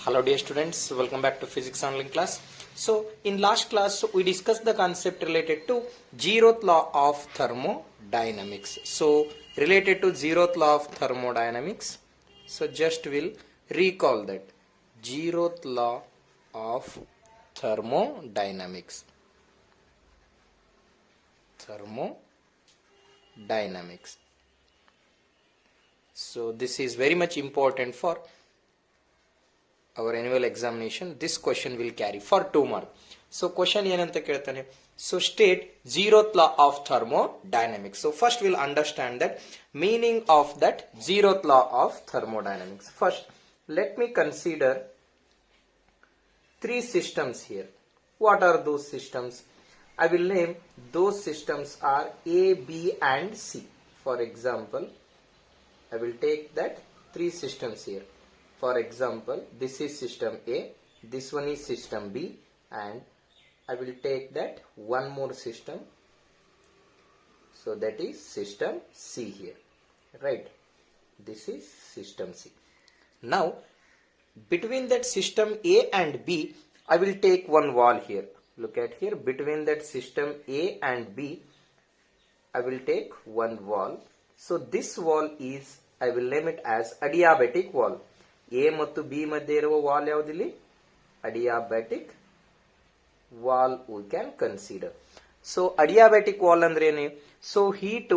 Hello dear students, welcome back to physics online class. So in last class we discussed the concept related to zeroth law of thermodynamics. So related to zeroth law of thermodynamics, so just we'll recall that zeroth law of thermodynamics. So this is very much important for our annual examination. This question will carry for 2 marks. So question ಏನಂತ ಕೇಳ್ತಾನೆ, so state zeroth law of thermodynamics. So first we'll understand that meaning of that zeroth law of thermodynamics. First let me consider 3 systems here. What are those systems? I will name those systems are A, B and C. For example, I will take that 3 systems here. For example, this is system A, this one is system B, and I will take that one more system. So that is system C here, right? This is system C. Now, between that system A and B, I will take one wall here. Look at here, between that system A and B, I will take one wall. So this wall is, I will name it as adiabatic wall. A ಮತ್ತು B ಮಧ್ಯೆ ಇರುವ wall ಯಾವುದಿಲ್ಲಿ? Adiabatic wall we can consider. So adiabatic wall ಅಂದ್ರೆ ಏನು? So heat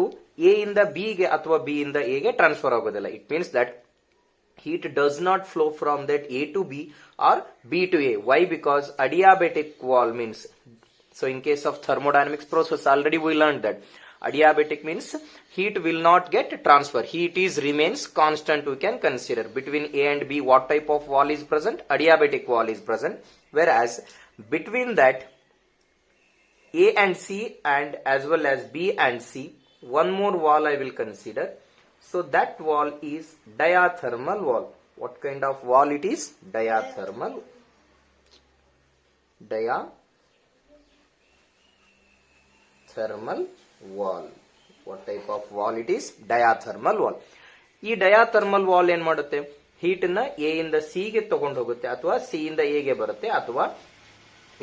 A ಇಂದ B ಗೆ ಅಥವಾ B ಇಂದ A ಗೆ ಟ್ರಾನ್ಸ್ಫರ್ ಆಗೋದಿಲ್ಲ. It means that heat does not flow from that A to B or B to A. Why? Because adiabatic wall means, so in case of thermodynamics process already we learned that adiabatic means heat will not get transfer. Heat is remains constant. We can consider between A and B what type of wall is present? Adiabatic wall is present. Whereas between that A and C and as well as B and C, one more wall I will consider. So that wall is diathermal wall. What kind of wall it is? Diathermal. Diathermal wall. What type of wall it is? Diathermal wall. ಈ ಡಯಾಥರ್ಮಲ್ wall ಏನ್ ಮಾಡುತ್ತೆ? Heat ನ A ಇಂದ C ಗೆ ತಗೊಂಡು ಹೋಗುತ್ತೆ, ಅಥವಾ C ಇಂದ ಎ ಗೆ ಬರುತ್ತೆ, ಅಥವಾ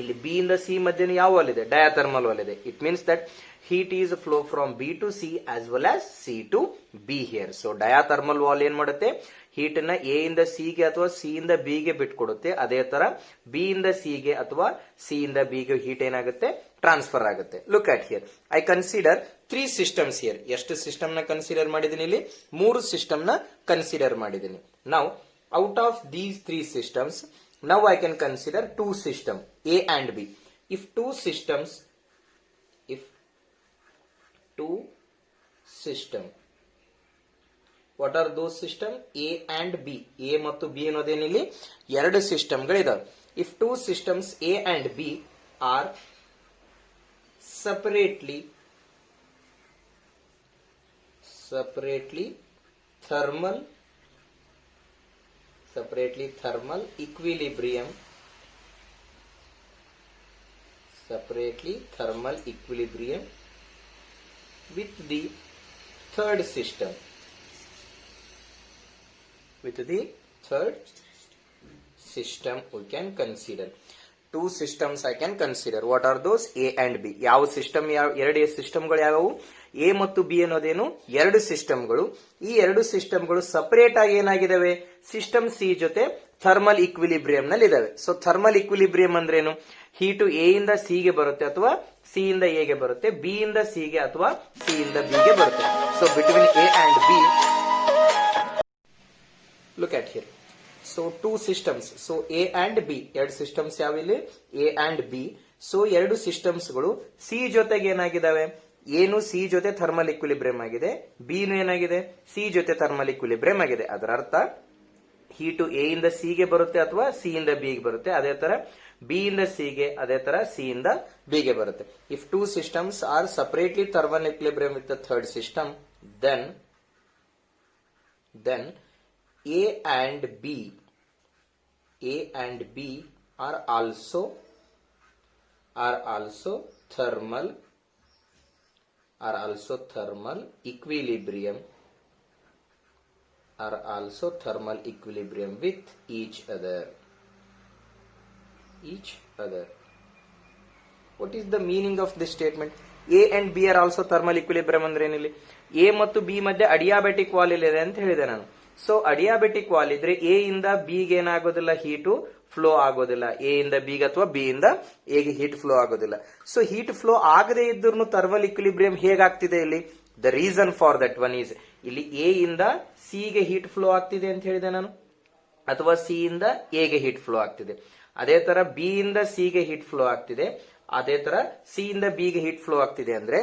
ಇಲ್ಲಿ ಬಿ ಇಂದ ಸಿ ಮಧ್ಯೆ ಯಾವ ವಾಲ್ ಇದೆ? ಡಯಾಥರ್ಮಲ್ ವಾಲ್ ಇದೆ. It means that heat is flow from B to C as well as C to B here. So diathermal wall ಏನ್ ಮಾಡುತ್ತೆ? ಹೀಟ್ ನ ಎ ಇಂದ ಸಿ ಗೆ ಅಥವಾ ಸಿ ಇಂದ ಬಿ ಗೆ ಬಿಟ್ಕೊಡುತ್ತೆ. ಅದೇ ತರ ಬಿ ಇಂದ ಸಿ ಗೆ ಅಥವಾ ಸಿ ಇಂದ ಬಿ ಗೆ ಹೀಟ್ ಏನಾಗುತ್ತೆ? ಟ್ರಾನ್ಸ್ಫರ್ ಆಗುತ್ತೆ. Look at here, I consider 3 systems here. ಎಷ್ಟು ಸಿಸ್ಟಮ್ ನ ಕನ್ಸಿಡರ್ ಮಾಡಿದೀನಿ ಇಲ್ಲಿ? 3 ಸಿಸ್ಟಮ್ ನ ಕನ್ಸಿಡರ್ ಮಾಡಿದೀನಿ. Now out of these 3 systems, now I can consider 2 system A and B. If two systems what are those system? A and B. A ಮತ್ತು B ಅನ್ನೋದೇನಿಲ್ಲಿ ಎರಡು system ಗಳಿದಾವೆ. If two systems A and B are separately thermal equilibrium with the third system, we can consider 2 systems I can consider. What are those? A and B. ಯಾವ system, ಎರಡು ಸಿಸ್ಟಮ್ಗಳು ಯಾವುವು? A ಮತ್ತು B ಅನ್ನೋದೇನು? ಎರಡು ಸಿಸ್ಟಮ್ಗಳು. ಈ ಎರಡು ಸಿಸ್ಟಮ್ಗಳು ಸಪರೇಟ್ ಆಗಿ ಏನಾಗಿದಾವೆ? ಸಿಸ್ಟಮ್ ಸಿ ಜೊತೆ ಥರ್ಮಲ್ ಇಕ್ವಿಲಿಬ್ರಿಯಂ ನಲ್ಲಿ ಇದಾವೆ. ಸೊ ಥರ್ಮಲ್ ಇಕ್ವಿಲಿಬ್ರಿಯಂ ಅಂದ್ರೇನು? ಹೀಟು ಎ ಇಂದ ಸಿ ಗೆ ಬರುತ್ತೆ, ಅಥವಾ ಸಿ ಇಂದ ಎ ಗೆ ಬರುತ್ತೆ, ಬಿ ಇಂದ ಸಿ ಗೆ ಅಥವಾ ಸಿ ಇಂದ ಬಿ ಗೆ ಬರುತ್ತೆ. So between A and B, look at here. So 2 systems. So A and B, ಎರಡು ಸಿಸ್ಟಮ್ಸ್ ಯಾವಿಲ್ಲಿ? A and B. ಸೊ ಎರಡು ಸಿಸ್ಟಮ್ಸ್ ಗಳು ಸಿ ಜೊತೆಗೆ ಏನಾಗಿದಾವೆ? ಏನು ಸಿ ಜೊತೆ ಥರ್ಮಲ್ ಇಕ್ವಿಲಿಬ್ರಿಯಂ ಆಗಿದೆ, ಬಿನು ಏನಾಗಿದೆ? ಸಿ ಜೊತೆ ಥರ್ಮಲ್ ಇಕ್ವಿಲಿಬ್ರಿಯಂ ಆಗಿದೆ. ಅದರ ಅರ್ಥ ಹೀಟು ಎ ಇಂದ ಸಿ ಗೆ ಬರುತ್ತೆ ಅಥವಾ ಸಿ ಇಂದ ಬಿ ಗೆ ಬರುತ್ತೆ. ಅದೇ ತರ ಬಿ ಇಂದ ಸಿ ಗೆ, ಅದೇ ತರ ಸಿ ಇಂದ ಬಿ ಗೆ ಬರುತ್ತೆ. If 2 systems are separately thermal equilibrium with the third system, then A and B are also thermal equilibrium with each other. each other. What is the meaning of this statement? A and B are also thermal equilibrium ಅಂದ್ರೆ ಏನಿಲ್ಲಿ A ಮತ್ತು B ಮಧ್ಯೆ ಅಡಿಯಾಬೆಟಿಕ್ wall ಇದೆ ಅಂತ ಹೇಳಿದೆ ನಾನು. So ಅಡಿಯಾಬೆಟಿಕ್ wall ಇದ್ರೆ A ಇಂದ B ಗೆ ಏನಾಗೋದಿಲ್ಲ, ಹೀಟು ಫ್ಲೋ ಆಗೋದಿಲ್ಲ. ಎ ಇಂದ ಬಿ ಗೆ ಅಥವಾ ಬಿ ಇಂದ ಎ ಗೆ ಹೀಟ್ ಫ್ಲೋ ಆಗೋದಿಲ್ಲ. ಸೊ ಹೀಟ್ ಫ್ಲೋ ಆಗದೆ ಇದ್ರೂ ಥರ್ಮಲ್ ಇಕ್ವಿಲಿಬ್ರಿಯಂ ಹೇಗಾಗ್ತಿದೆ ಇಲ್ಲಿ? The reason for that one is, ಇಲ್ಲಿ ಎ ಇಂದ ಸಿ ಗೆ ಹೀಟ್ ಫ್ಲೋ ಆಗ್ತಿದೆ ಅಂತ ಹೇಳಿದೆ ನಾನು, ಅಥವಾ ಸಿ ಇಂದ ಎ ಗೆ ಹೀಟ್ ಫ್ಲೋ ಆಗ್ತಿದೆ. ಅದೇ ತರ ಬಿ ಇಂದ ಸಿ ಗೆ ಹೀಟ್ ಫ್ಲೋ ಆಗ್ತಿದೆ, ಅದೇ ತರ ಸಿ ಇಂದ ಬಿ ಗೆ ಹೀಟ್ ಫ್ಲೋ ಆಗ್ತಿದೆ. ಅಂದ್ರೆ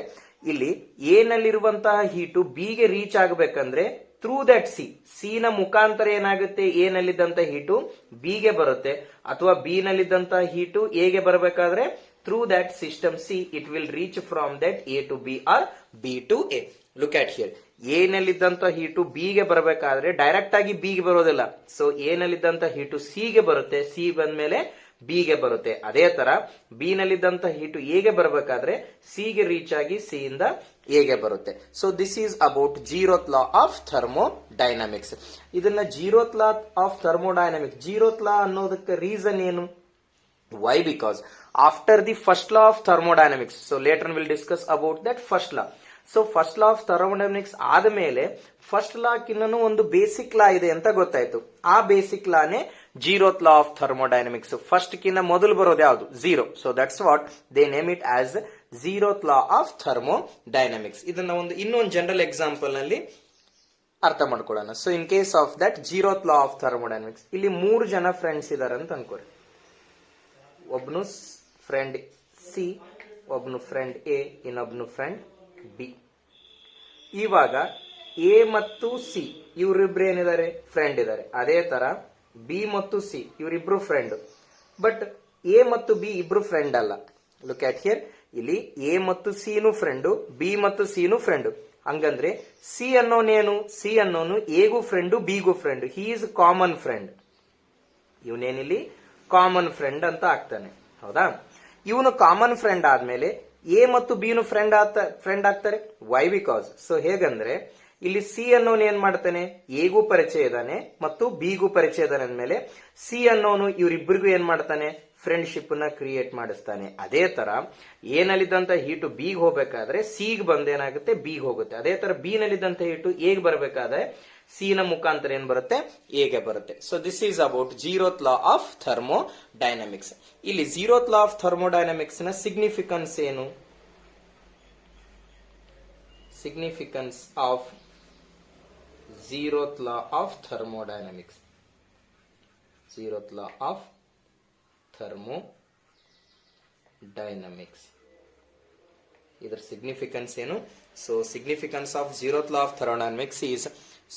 ಇಲ್ಲಿ ಎ ನಲ್ಲಿರುವಂತಹ ಹೀಟು ಬಿ ಗೆ ರೀಚ್ ಆಗಬೇಕಂದ್ರೆ ಥ್ರೂ ದಟ್ ಸಿ ನ ಮುಖಾಂತರ ಏನಾಗುತ್ತೆ, ಎ ನಲ್ಲಿದ್ದಂತ ಹೀಟು ಬಿ ಗೆ ಬರುತ್ತೆ, ಅಥವಾ ಬಿ ನಲ್ಲಿದ್ದಂತ ಹೀಟು ಎ ಗೆ ಬರಬೇಕಾದ್ರೆ through that system C it will reach from that A to B or B to A. Look at here, A ನಲ್ಲಿದ್ದಂತ ಹೀಟು ಬಿ ಗೆ ಬರಬೇಕಾದ್ರೆ ಡೈರೆಕ್ಟ್ ಆಗಿ ಬಿ ಗೆ ಬರೋದಿಲ್ಲ. ಸೊ ಎ ನಲ್ಲಿದ್ದಂತ ಹೀಟು ಸಿ ಗೆ ಬರುತ್ತೆ, ಸಿ ಬಂದ್ಮೇಲೆ ಬಿ ಗೆ ಬರುತ್ತೆ. ಅದೇ ತರ ಬಿ ನಲ್ಲಿದ್ದಂತ ಹೀಟು ಎ ಗೆ ಬರಬೇಕಾದ್ರೆ ಸಿ ಗೆ ರೀಚ್ ಆಗಿ ಸಿ ಇಂದ ಎ ಗೆ ಬರುತ್ತೆ. So this is about zeroth law of thermodynamics. ಇದನ್ನ ಜೀರೋತ್ ಲಾ ಆಫ್ ಥರ್ಮೋಡೈನಮಿಕ್ಸ್, ಜೀರೋತ್ ಲಾ ಅನ್ನೋದಕ್ಕೆ ರೀಸನ್ ಏನು? Why? Because after the first law of thermodynamics, so later we'll discuss about that first law. So first law of thermodynamics ಆದ್ಮೇಲೆ first law ಕಿನ್ನೂ ಒಂದು basic law ಇದೆ ಅಂತ ಗೊತ್ತಾಯ್ತು. ಆ ಬೇಸಿಕ್ ಲಾನೇ zeroth law of thermodynamics. First ಕಿನ್ನ ಮೊದಲು ಬರೋದು ಯಾವುದು? Zero. So that's what they name it as zeroth law of thermodynamics. ಇದನ್ನ ಒಂದು ಇನ್ನೊಂದು ಜನರಲ್ ಎಕ್ಸಾಂಪಲ್ ನಲ್ಲಿ ಅರ್ಥ ಮಾಡ್ಕೊಳ್ಳೋಣ. So in case of that zeroth law of thermodynamics, ಇಲ್ಲಿ 3 ಜನ ಫ್ರೆಂಡ್ಸ್ ಇದಾರೆ ಅಂತ ಅನ್ಕೋರಿ. ಒಬ್ನು friend C, ಒಬ್ನು friend A, ಇನ್ನೊಬ್ನು friend B. ಇವಾಗ ಎ ಮತ್ತು ಸಿ ಇವರಿಬ್ರು ಏನಿದ್ದಾರೆ, ಫ್ರೆಂಡ್ ಇದ್ದಾರೆ. ಅದೇ ತರ ಬಿ ಮತ್ತು ಸಿ ಇವರಿಬ್ರು ಫ್ರೆಂಡ್. ಬಟ್ ಎ ಮತ್ತು ಬಿ ಇಬ್ರು ಫ್ರೆಂಡ್ ಅಲ್ಲ. ಲುಕ್ ಅಟ್ ಹಿಯರ್, ಇಲ್ಲಿ ಎ ಮತ್ತು ಸಿನು ಫ್ರೆಂಡು, ಬಿ ಮತ್ತು ಸಿನು ಫ್ರೆಂಡು. ಹಂಗಂದ್ರೆ ಸಿ ಅನ್ನೋನೇನು? ಸಿ ಅನ್ನೋನು ಎಗೂ ಫ್ರೆಂಡು, ಬಿಗೂ friend. He is common friend. ಇವನೇನಿಲ್ಲಿ ಕಾಮನ್ ಫ್ರೆಂಡ್ ಅಂತ ಆಗ್ತಾನೆ, ಹೌದಾ? ಇವನು ಕಾಮನ್ ಫ್ರೆಂಡ್ ಆದ್ಮೇಲೆ ಎ ಮತ್ತು ಬಿ ನು ಫ್ರೆಂಡ್ ಆಗ್ತಾರೆ. ವೈ? ಬಿಕಾಸ್ ಸೊ ಹೇಗಂದ್ರೆ ಇಲ್ಲಿ ಸಿ ಅನ್ನೋನು ಏನ್ ಮಾಡ್ತಾನೆ, ಎಗೂ ಪರಿಚಯ ಇದ್ದಾನೆ ಮತ್ತು ಬಿಗೂ ಪರಿಚಯ ಇದ್ದಾನೆ ಅಂದ್ಮೇಲೆ ಸಿ ಅನ್ನೋನು ಇವರಿಬ್ಬರಿಗೂ ಏನ್ ಮಾಡ್ತಾನೆ, ಫ್ರೆಂಡ್ಶಿಪ್ ನ ಕ್ರಿಯೇಟ್ ಮಾಡಿಸ್ತಾನೆ. ಅದೇ ತರ ಎ ನಲ್ಲಿದ್ದಂತ ಹೀಟು ಬಿಗ್ ಹೋಗ್ಬೇಕಾದ್ರೆ ಸಿಗ್ ಬಂದೇನಾಗುತ್ತೆ, ಬಿಗ್ ಹೋಗುತ್ತೆ. ಅದೇ ತರ ಬಿ ನಲ್ಲಿದ್ದಂತ ಹೀಟು ಎಗ್ ಬರಬೇಕಾದ್ರೆ ಸಿ ನ ಮುಖಾಂತರ ಏನ್ ಬರುತ್ತೆ, ಎಗೆ ಬರುತ್ತೆ. So this is about zeroth law of thermodynamics. ಇಲ್ಲಿ ಜೀರೋತ್ ಲಾ ಆಫ್ ಥರ್ಮೋಡೈನಮಿಕ್ಸ್ ನ ಸಿಗ್ನಿಫಿಕೆನ್ಸ್ ಏನು? Significance of zeroth law of thermodynamics. Zeroth law of thermodynamics. Either significance ಏನು? So significance of zeroth law of thermodynamics is,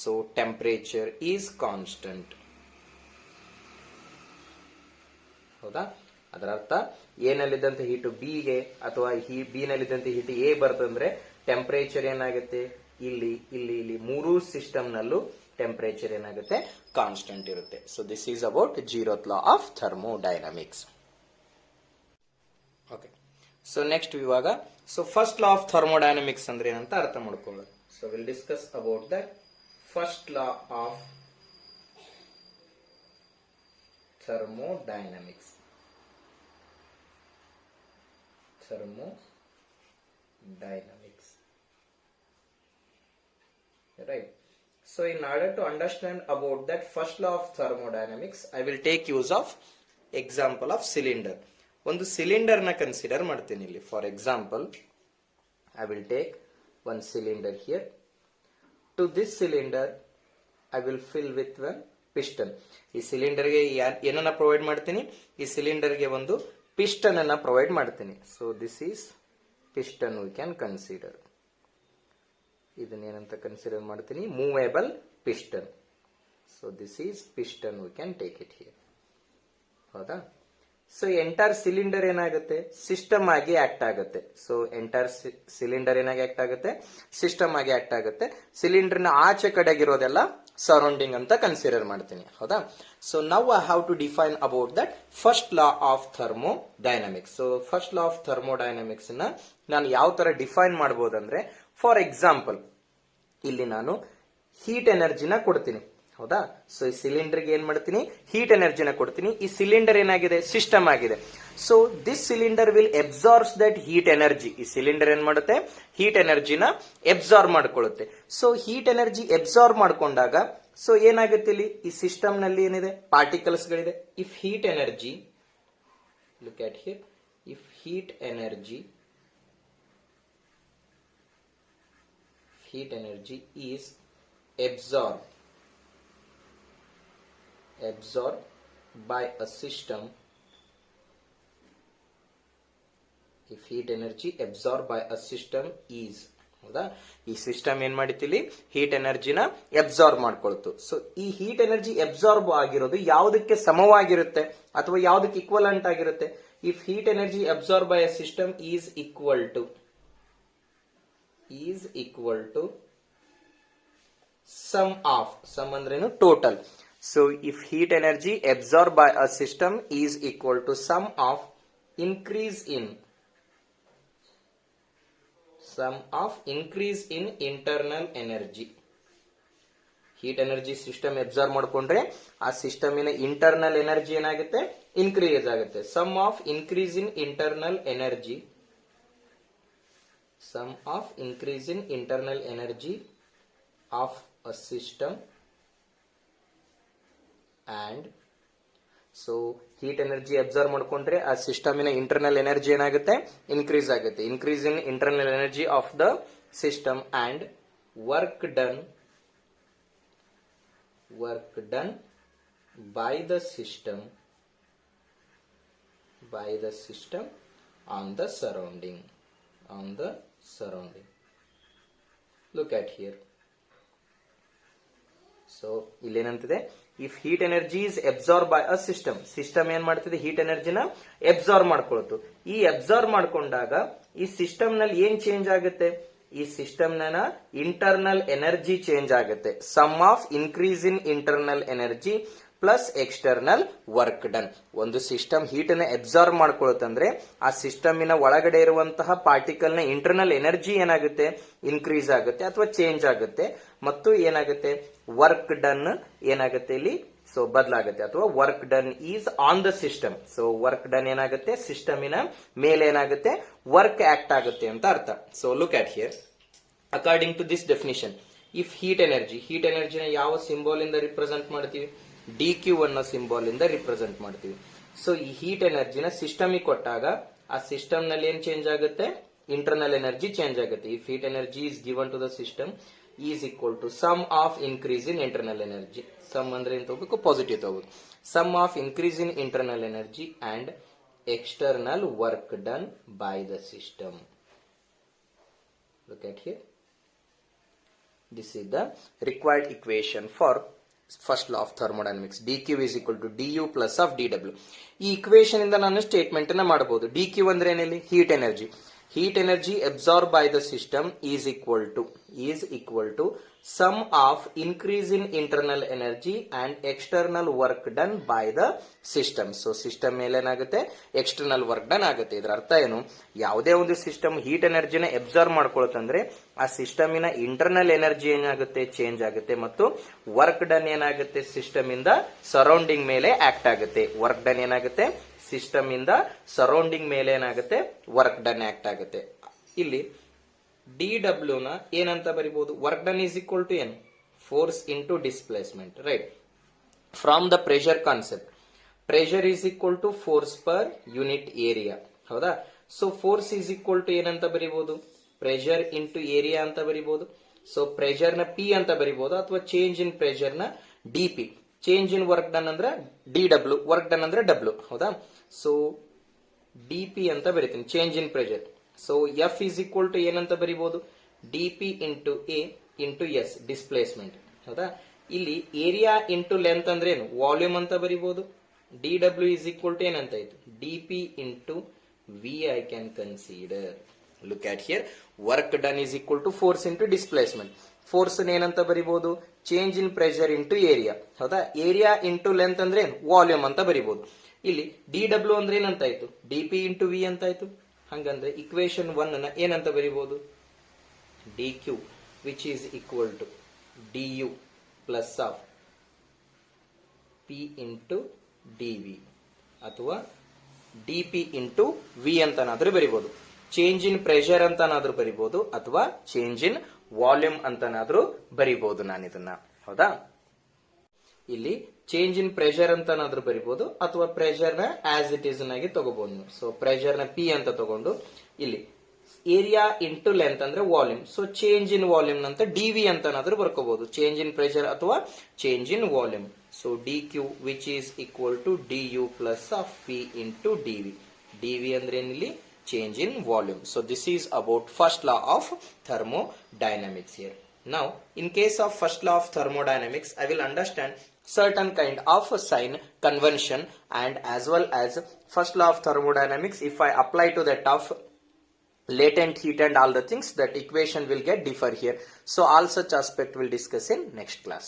so temperature is constant. ಹೌದಾ? ಅದರ ಅರ್ಥ A ನಲ್ಲಿದ್ದಂತ heat B ಗೆ ಅಥವಾ B ನಲ್ಲಿದ್ದಂತ ಹೀಟು ಎ ಬರ್ತಂದ್ರೆ ಟೆಂಪರೇಚರ್ ಏನಾಗುತ್ತೆ, ಇಲ್ಲಿ ಮೂರು ಸಿಸ್ಟಮ್ ನಲ್ಲೂ ಟೆಂಪರೇಚರ್ ಏನಾಗುತ್ತೆ, ಕಾನ್ಸ್ಟೆಂಟ್ ಇರುತ್ತೆ. So this is about zeroth law of thermodynamics. Okay, so next ಇವಾಗ so first law of thermodynamics ಅಂದ್ರೆ ಏನಂತ ಅರ್ಥ ಮಾಡ್ಕೊಳ್ಳೋಣ. So will discuss about the first law of thermodynamics. Right. So in order to understand about that first law of thermodynamics, I will take use of example of cylinder. ಒಂದು cylinder ನ consider ಮಾಡ್ತೀನಿ ಇಲ್ಲಿ. For example, I will take one cylinder here. To this cylinder, I will fill with one piston. ಈ cylinder ಗೆ ಏನನ್ನ provide ಮಾಡ್ತೀನಿ, ಈ cylinder ಗೆ ಒಂದು ಪಿಸ್ಟನ್ ಅನ್ನ ಪ್ರೊವೈಡ್ ಮಾಡ್ತೀನಿ. So this is piston we can consider. ಇದನ್ನೇನಂತ ಕನ್ಸಿಡರ್ ಮಾಡ್ತೀನಿ, movable piston. So this is piston, we can take it here. ಹೌದಾ? ಸೊ ಎಂಟೈರ್ ಸಿಲಿಂಡರ್ ಏನಾಗುತ್ತೆ, ಸಿಸ್ಟಮ್ ಆಗಿ ಆಕ್ಟ್ ಆಗುತ್ತೆ. ಸೊ ಎಂಟೈರ್ ಸಿಲಿಂಡರ್ ಏನಾಗಿ ಆಕ್ಟ್ ಆಗುತ್ತೆ, ಸಿಸ್ಟಮ್ ಆಗಿ ಆಕ್ಟ್ ಆಗುತ್ತೆ. ಸಿಲಿಂಡರ್ ನ ಆಚೆ ಕಡೆಗಿರೋದೆಲ್ಲ ಸರೌಂಡಿಂಗ್ ಅಂತ ಕನ್ಸಿಡರ್ ಮಾಡ್ತೀನಿ. ಹೌದಾ? So now I have to define about that first law of thermodynamics. So first law of thermodynamics ನ ನಾನು ಯಾವ ತರ ಡಿಫೈನ್ ಮಾಡಬಹುದಂದ್ರೆ, ಫಾರ್ ಎಕ್ಸಾಂಪಲ್ ಇಲ್ಲಿ ನಾನು ಹೀಟ್ ಎನರ್ಜಿನ ಕೊಡ್ತೀನಿ. ಹೌದಾ. ಸೊ ಈ ಸಿಲಿಂಡರ್ಗೆ ಏನ್ ಮಾಡ್ತೀನಿ, ಹೀಟ್ ಎನರ್ಜಿನ ಕೊಡ್ತೀನಿ. ಈ ಸಿಲಿಂಡರ್ ಏನಾಗಿದೆ, ಸಿಸ್ಟಮ್ ಆಗಿದೆ. So this cylinder will absorbs that heat energy. ಈ ಸಿಲಿಂಡರ್ ಏನ್ ಮಾಡುತ್ತೆ, ಹೀಟ್ ಎನರ್ಜಿನ ಎಬ್ಸಾರ್ಬ್ ಮಾಡ್ಕೊಳ್ಳುತ್ತೆ. ಸೊ ಹೀಟ್ ಎನರ್ಜಿ ಎಬ್ಸಾರ್ಬ್ ಮಾಡ್ಕೊಂಡಾಗ ಸೊ ಏನಾಗುತ್ತೆ, ಇಲ್ಲಿ ಈ ಸಿಸ್ಟಮ್ ನಲ್ಲಿ ಏನಿದೆ, ಪಾರ್ಟಿಕಲ್ಸ್ ಗಳಿದೆ. If heat energy, look at here, if heat energy is absorbed by a system, if heat energy absorbed by a system is, ಹೌದಾ, ಈ ಸಿಸ್ಟಮ್ ಏನ್ ಮಾಡಿತಿಲ್ಲಿ, ಹೀಟ್ ಎನರ್ಜಿನ ಎಬ್ಸಾರ್ಬ್ ಮಾಡ್ಕೊಳ್ತು. ಸೊ ಈ ಹೀಟ್ ಎನರ್ಜಿ ಎಬ್ಸಾರ್ಬ್ ಆಗಿರೋದು ಯಾವುದಕ್ಕೆ ಸಮವಾಗಿರುತ್ತೆ ಅಥವಾ ಯಾವುದಕ್ಕೆ ಇಕ್ವಲೆಂಟ್ ಆಗಿರುತ್ತೆ, if heat energy absorb by a system is equal to sum of, sum ಅಂದ್ರೇನು, total. So if heat energy absorb by a system is equal to sum of increase in internal energy. Heat energy system absorb ಮಾಡ್ಕೊಂಡ್ರೆ ಆ ಸಿಸ್ಟಮಿನ internal energy ಏನಾಗುತ್ತೆ, increase ಆಗುತ್ತೆ. Sum of increase in internal energy, sum of increase in internal energy of a system, and so heat energy absorb ಮಾಡ್ಕೊಂಡ್ರೆ ಆ ಸಿಸ್ಟಮಿನ internal energy ಏನಾಗುತ್ತೆ, increase ಆಗುತ್ತೆ. Increase in internal energy of the system and work done by the system on the surrounding. Look at here. So ಇಲ್ಲೇನಂತಿದೆ, if heat energy is absorb by a system, system ಏನ್ ಮಾಡ್ತಿದೆ, heat ಎನರ್ಜಿನ absorb ಮಾಡ್ಕೊಳ್ತು. ಈ absorb ಮಾಡ್ಕೊಂಡಾಗ ಈ system ನಲ್ಲಿ ಏನ್ change ಆಗುತ್ತೆ, ಈ ಸಿಸ್ಟಮ್ ನ ಇಂಟರ್ನಲ್ ಎನರ್ಜಿ ಚೇಂಜ್ ಆಗುತ್ತೆ. Sum of increase in internal energy plus external work done. ಒಂದು ಸಿಸ್ಟಮ್ ಹೀಟ್ ಅನ್ನ ಅಬ್ಸಾರ್ಬ್ ಮಾಡ್ಕೊಳುತ್ತಂದ್ರೆ ಆ ಸಿಸ್ಟಮಿನ ಒಳಗಡೆ ಇರುವಂತಹ ಪಾರ್ಟಿಕಲ್ ನ ಇಂಟರ್ನಲ್ ಎನರ್ಜಿ ಏನಾಗುತ್ತೆ, ಇನ್ಕ್ರೀಸ್ ಆಗುತ್ತೆ ಅಥವಾ ಚೇಂಜ್ ಆಗುತ್ತೆ. ಮತ್ತು ಏನಾಗುತ್ತೆ, ವರ್ಕ್ ಡನ್ ಏನಾಗುತ್ತೆ ಇಲ್ಲಿ, ಸೊ ಬದಲಾಗುತ್ತೆ ಅಥವಾ work done is on the system. So work done ಏನಾಗುತ್ತೆ, ಸಿಸ್ಟಮಿನ ಮೇಲೆ ಏನಾಗುತ್ತೆ, ವರ್ಕ್ ಆಕ್ಟ್ ಆಗುತ್ತೆ ಅಂತ ಅರ್ಥ. So look at here, according to this definition, if heat ಎನರ್ಜಿನ ಯಾವ ಸಿಂಬಾಲ್ ಇಂದ ರಿಪ್ರೆಸೆಂಟ್ ಮಾಡ್ತೀವಿ, ಡಿ ಕ್ಯೂ ಅನ್ನೋ ಸಿಂಬಾಲ್ ಇಂದ ರಿಪ್ರೆಸೆಂಟ್ ಮಾಡ್ತೀವಿ. ಸೊ ಈ ಹೀಟ್ ಎನರ್ಜಿನ ಸಿಸ್ಟಮಿಗೆ ಕೊಟ್ಟಾಗ ಆ ಸಿಸ್ಟಮ್ ನಲ್ಲಿ ಏನ್ ಚೇಂಜ್ ಆಗುತ್ತೆ, ಇಂಟರ್ನಲ್ ಎನರ್ಜಿ ಚೇಂಜ್ ಆಗುತ್ತೆ. If heat energy is given to the system is equal to sum of increase in internal energy. Sum ಅಂದ್ರೆ ಏನ್ ತಗೋಬೇಕು, ಪಾಸಿಟಿವ್ ತಗೋಬೇಕು. Sum of increase in internal energy and external work done by the system. Look at here. This is the required equation for first law of thermodynamics. dq is equal to du plus of dw. ಈ equation ಇಂದ ನಾನು statement ಅನ್ನ ಮಾಡಬಹುದು. dq ಅಂದ್ರೆ ಏನಿಲ್ಲ, heat energy. Heat energy absorb by the system is equal to sum of increase in internal energy and external work done by the system. So system ಮೇಲೆ ಏನಾಗುತ್ತೆ, external work done ಆಗುತ್ತೆ. ಇದರ ಅರ್ಥ ಏನು, ಯಾವುದೇ ಒಂದು ಸಿಸ್ಟಮ್ ಹೀಟ್ ಎನರ್ಜಿನ ಅಬ್ಸಾರ್ಬ್ ಮಾಡ್ಕೊಳ್ತಂದ್ರೆ ಆ ಸಿಸ್ಟಮಿನ ಇಂಟರ್ನಲ್ ಎನರ್ಜಿ ಏನಾಗುತ್ತೆ, ಚೇಂಜ್ ಆಗುತ್ತೆ. ಮತ್ತು ವರ್ಕ್ ಡನ್ ಏನಾಗುತ್ತೆ, ಸಿಸ್ಟಮ್ ಇಂದ ಸರೌಂಡಿಂಗ್ ಮೇಲೆ ಆಕ್ಟ್ ಆಗುತ್ತೆ. ವರ್ಕ್ ಡನ್ ಏನಾಗುತ್ತೆ, ಸಿಸ್ಟಮ್ ಇಂದ ಸರೌಂಡಿಂಗ್ ಮೇಲೆ ಏನಾಗುತ್ತೆ, ವರ್ಕ್ ಡನ್ ಆಕ್ಟ್ ಆಗುತ್ತೆ. ಇಲ್ಲಿ ಡಿ ಡಬ್ಲ್ಯೂ ನ ಏನಂತ ಬರಿಬಹುದು, work done is equal to ಏನು, force into displacement, right. From the pressure concept, pressure is equal to force per unit area, ಹೌದಾ. So force is equal to ಏನಂತ ಬರಿಬಹುದು, pressure into area ಅಂತ ಬರಿಬಹುದು. So pressure ನ P ಅಂತ ಬರಿಬಹುದು ಅಥವಾ ಚೇಂಜ್ ಇನ್ ಪ್ರೆಷರ್ ನ D P. Change in work done ಅಂದ್ರೆ ಡಿ ಡಬ್ಲ್ಯೂ, ವರ್ಕ್ ಡನ್ ಅಂದ್ರೆ ಡಬ್ಲ್ಯೂ, ಹೌದಾ. ಸೊ ಡಿ ಪಿ ಅಂತ ಬರೀತೀನಿ, change in pressure. So F is equal to ಏನಂತ ಬರಿಬಹುದು, D P into A into S, displacement, ಹೌದಾ. ಇಲ್ಲಿ ಏರಿಯಾ ಇಂಟು ಲೆಂತ್ ಅಂದ್ರೆ ಏನು, ವಾಲ್ಯೂಮ್ ಅಂತ ಬರಿಬಹುದು. D W is equal to ಏನಂತ ಆಯ್ತು, D P into V I can consider. Look at here, work done is equal to force into displacement. Force ಏನಂತ ಬರಿಬಹುದು, change in pressure into area, ಹೌದಾ. Area into length ಅಂದ್ರೆ ಏನು, volume ಅಂತ ಬರಿಬಹುದು. ಇಲ್ಲಿ D W ಅಂದ್ರೆ ಏನಂತ ಆಯ್ತು, ಡಿ ಪಿ ಇಂಟು ವಿ ಅಂತ ಆಯ್ತು. ಹಂಗಂದ್ರೆ ಇಕ್ವೇಶನ್ 1 ನ ಏನಂತ ಬರಿಬಹುದು, D Q which is equal to D U plus of P into D V ಅಥವಾ ಡಿ ಪಿ ಇಂಟು ವಿ ಅಂತನಾದ್ರೂ ಬರಿಬಹುದು. ಚೇಂಜ್ ಇನ್ ಪ್ರೆಷರ್ ಅಂತನಾದ್ರೂ ಬರಿಬಹುದು ಅಥವಾ ಚೇಂಜ್ ಇನ್ ವಾಲ್ಯೂಮ್ ಅಂತನಾದ್ರೂ ಬರಿಬಹುದು ನಾನು ಇದನ್ನ. ಹೌದಾ? ಇಲ್ಲಿ ಚೇಂಜ್ ಇನ್ ಪ್ರೆಷರ್ ಅಂತನಾದ್ರೂ ಬರಿಬಹುದು ಅಥವಾ ಪ್ರೆಷರ್ ನ ಆಸ್ ಇಟ್ ಈಸ್ ಆಗಿ ತಗೋಬಹುದು ನೀವು. ಸೊ ಪ್ರೆಷರ್ ನ ಪಿ ಅಂತ ತಗೊಂಡು ಇಲ್ಲಿ ಏರಿಯಾ ಇಂಟು ಲೆಂತ್ ಅಂದ್ರೆ volume. So change in volume ಅಂತ ಡಿ ವಿ ಅಂತನಾದ್ರೂ ಬರ್ಕೋಬಹುದು. ಚೇಂಜ್ ಇನ್ ಪ್ರೆಷರ್ ಅಥವಾ change in volume. So D Q which is equal to D U plus of P into D V. D V ಅಂದ್ರೆ ಏನಿಲ್ಲಿ change in volume. So this is about first law of thermodynamics here. Now in case of first law of thermodynamics, I will understand certain kind of sign convention, and as well as first law of thermodynamics, if I apply to that of latent heat and all the things, that equation will get differ here. So all such aspect will discuss in next class.